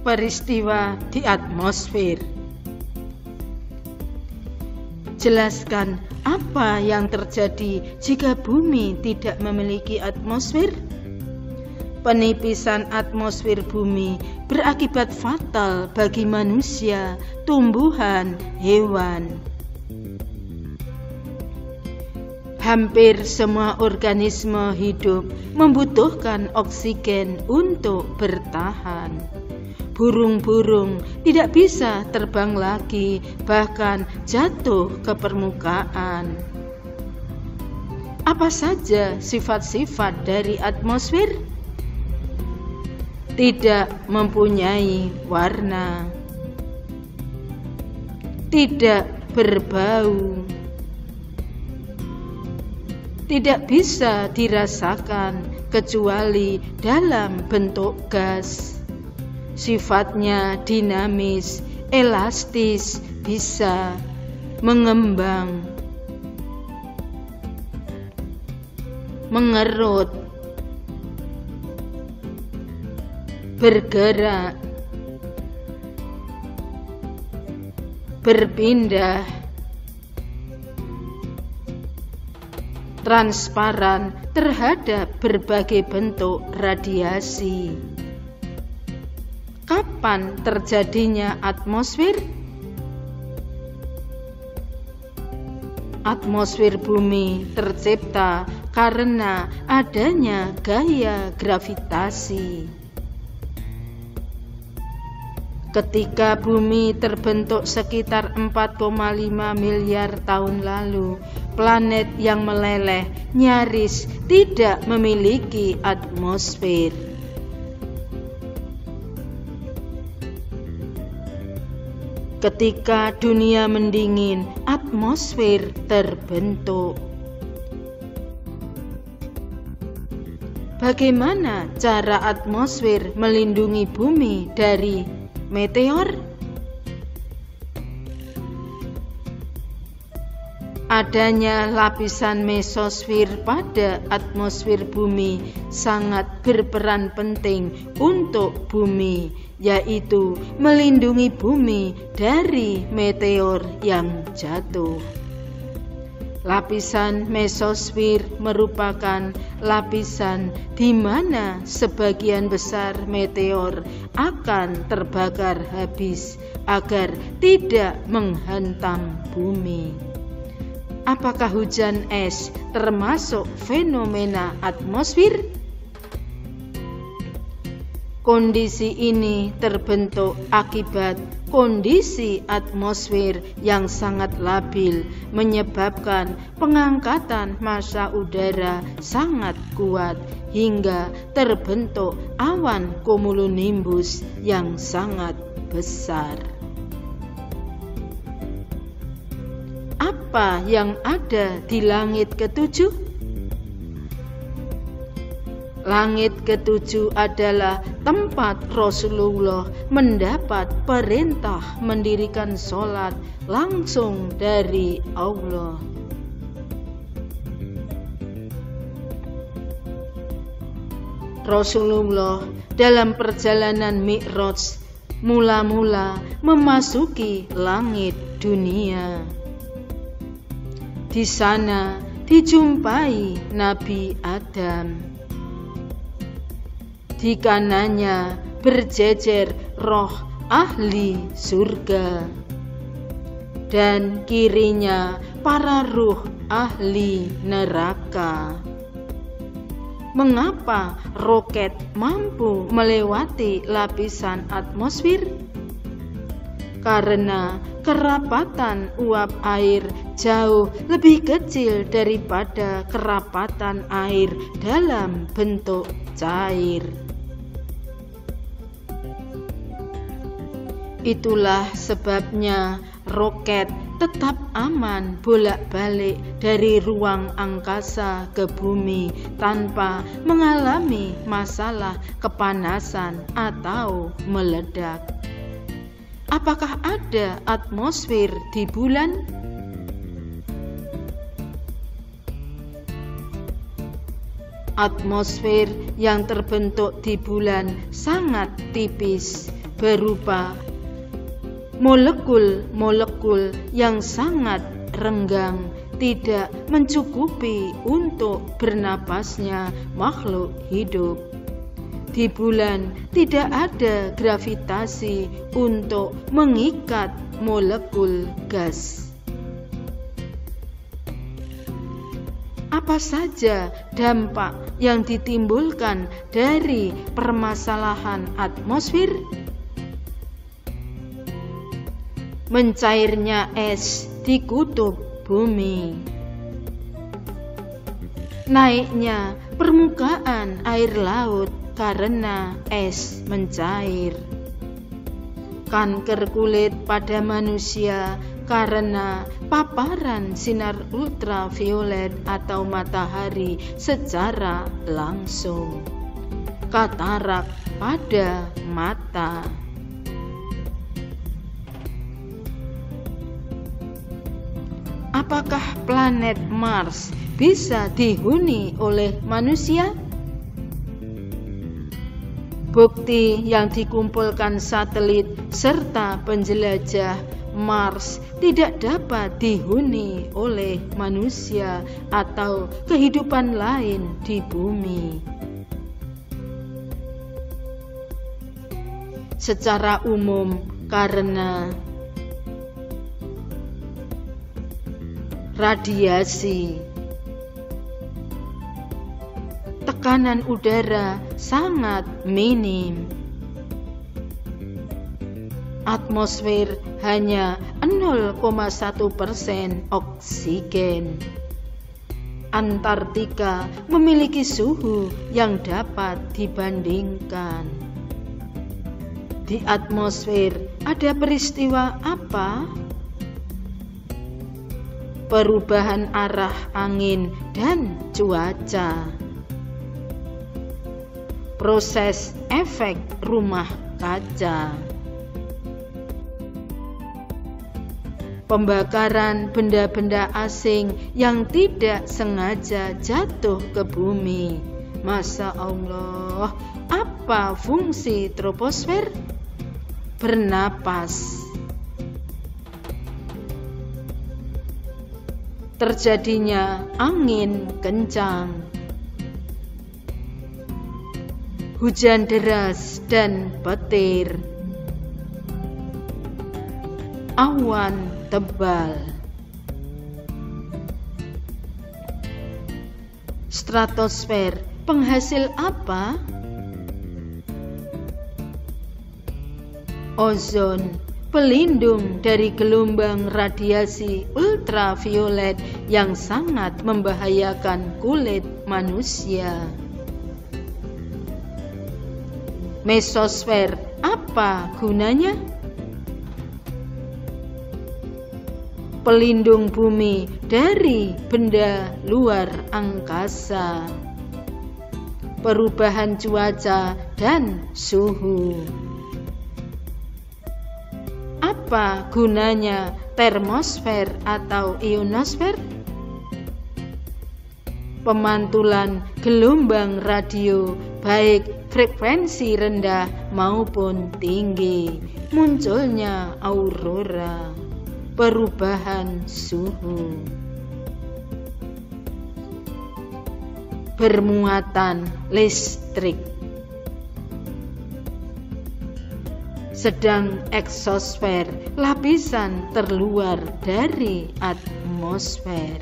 peristiwa di atmosfer. Jelaskan apa yang terjadi jika bumi tidak memiliki atmosfer? Penipisan atmosfer bumi berakibat fatal bagi manusia, tumbuhan, hewan. Hampir semua organisme hidup membutuhkan oksigen untuk bertahan. Burung-burung tidak bisa terbang lagi, bahkan jatuh ke permukaan. Apa saja sifat-sifat dari atmosfer? Tidak mempunyai warna, tidak berbau, tidak bisa dirasakan kecuali dalam bentuk gas. Sifatnya dinamis, elastis, bisa mengembang, mengerut, bergerak, berpindah, transparan terhadap berbagai bentuk radiasi. Kapan terjadinya atmosfer? Atmosfer bumi tercipta karena adanya gaya gravitasi. Ketika bumi terbentuk sekitar 4,5 miliar tahun lalu, planet yang meleleh nyaris tidak memiliki atmosfer. Ketika dunia mendingin, atmosfer terbentuk. Bagaimana cara atmosfer melindungi bumi dari meteor? Adanya lapisan mesosfer pada atmosfer bumi sangat berperan penting untuk bumi, yaitu melindungi bumi dari meteor yang jatuh. Lapisan mesosfer merupakan lapisan di mana sebagian besar meteor akan terbakar habis agar tidak menghantam bumi. Apakah hujan es termasuk fenomena atmosfer? Kondisi ini terbentuk akibat kondisi atmosfer yang sangat labil, menyebabkan pengangkatan massa udara sangat kuat hingga terbentuk awan cumulonimbus yang sangat besar. Apa yang ada di langit ketujuh? Langit ketujuh adalah tempat Rasulullah mendapat perintah mendirikan sholat langsung dari Allah. Rasulullah dalam perjalanan Mi'raj mula-mula memasuki langit dunia. Di sana dijumpai Nabi Adam. Di kanannya berjejer roh ahli surga, dan kirinya para ruh ahli neraka. Mengapa roket mampu melewati lapisan atmosfer? Karena kerapatan uap air jauh lebih kecil daripada kerapatan air dalam bentuk cair. Itulah sebabnya roket tetap aman bolak-balik dari ruang angkasa ke bumi tanpa mengalami masalah kepanasan atau meledak. Apakah ada atmosfer di bulan? Atmosfer yang terbentuk di bulan sangat tipis, berupa molekul-molekul yang sangat renggang, tidak mencukupi untuk bernapasnya makhluk hidup. Di bulan tidak ada gravitasi untuk mengikat molekul gas. Apa saja dampak yang ditimbulkan dari permasalahan atmosfer? Mencairnya es di kutub bumi, naiknya permukaan air laut karena es mencair, kanker kulit pada manusia karena paparan sinar ultraviolet atau matahari secara langsung, katarak pada mata. Apakah planet Mars bisa dihuni oleh manusia? Bukti yang dikumpulkan satelit serta penjelajah Mars tidak dapat dihuni oleh manusia atau kehidupan lain di bumi. Secara umum karena radiasi, tekanan udara sangat minim, atmosfer hanya 0,1% oksigen. Antartika memiliki suhu yang dapat dibandingkan. Di atmosfer ada peristiwa apa? Perubahan arah angin dan cuaca. Proses efek rumah kaca. Pembakaran benda-benda asing yang tidak sengaja jatuh ke bumi. Masya Allah, apa fungsi troposfer? Bernapas. Terjadinya angin kencang, hujan deras dan petir, awan tebal. Stratosfer penghasil apa? Ozon, pelindung dari gelombang radiasi ultraviolet yang sangat membahayakan kulit manusia. Mesosfer, apa gunanya? Pelindung bumi dari benda luar angkasa, perubahan cuaca dan suhu. Apa gunanya termosfer atau ionosfer? Pemantulan gelombang radio baik frekuensi rendah maupun tinggi, munculnya aurora, perubahan suhu. Bermuatan listrik. Sedang eksosfer, lapisan terluar dari atmosfer.